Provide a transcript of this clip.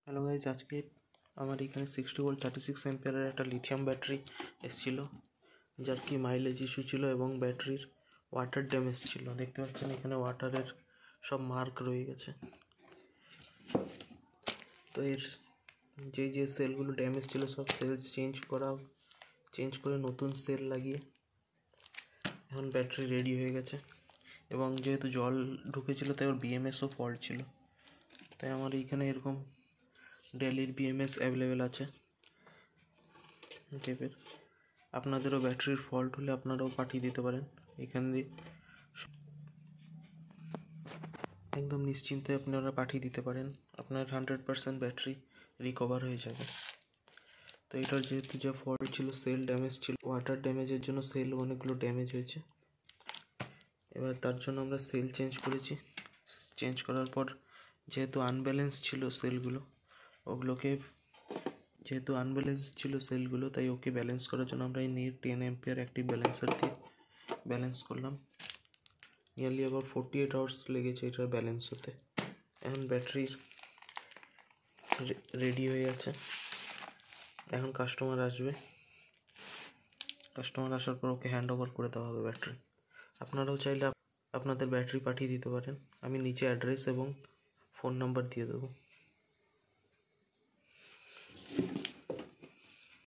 Hello guys, আজকে আমার এখানে 60 ভোল্ট 36 অ্যাম্পিয়ারের একটা লিথিয়াম ব্যাটারি এসেছিল, যার কি মাইলেজ ইস্যু ছিল এবং ব্যাটারির ওয়াটার ড্যামেজ ছিল। দেখতে পাচ্ছেন এখানে ওয়াটারের সব মার্ক রয়ে গেছে। তো এর যে সেলগুলো ড্যামেজ ছিল সব সেল চেঞ্জ করে নতুন সেল লাগিয়ে এখন ব্যাটারি রেডি হয়ে গেছে। এবং যেহেতু জল ঢুকেছিল তাই ওর বিএমএসও ফল্ট ছিল, তাই আমার এইখানে এরকম ডেলির বিএমএস অ্যাভেলেবেল আছে টাইপের। আপনাদেরও ব্যাটারির ফল্ট হলে আপনারাও পাঠিয়ে দিতে পারেন। এখান দিয়ে একদম নিশ্চিন্তে আপনারা পাঠিয়ে দিতে পারেন, আপনার 100% ব্যাটারি রিকভার হয়ে যাবে। তো এটার যেহেতু যা ফল্ট ছিল, সেল ড্যামেজ ছিল, ওয়াটার ড্যামেজের জন্য সেল অনেকগুলো ড্যামেজ হয়েছে। এবার তার জন্য আমরা সেল চেঞ্জ করেছি। চেঞ্জ করার পর যেহেতু আনব্যালেন্স ছিল সেলগুলো, তাই ওকে ব্যালেন্স করার জন্য আমরা এই 10 অ্যাম্পিয়ার অ্যাক্টিভ ব্যালেন্সার দিয়ে ব্যালেন্স করলাম। নিয়ারলি আবার 48 আওয়ার্স লেগেছে এটার ব্যালেন্স হতে। এখন ব্যাটারি রেডি হয়ে আছে। এখন কাস্টমার আসার পর ওকে হ্যান্ড ওভার করে দেওয়া হবে ব্যাটারি। আপনারাও চাইলে আপনাদের ব্যাটারি পাঠিয়ে দিতে পারেন। আমি নিচে অ্যাড্রেস এবং ফোন নাম্বার দিয়ে দেবো।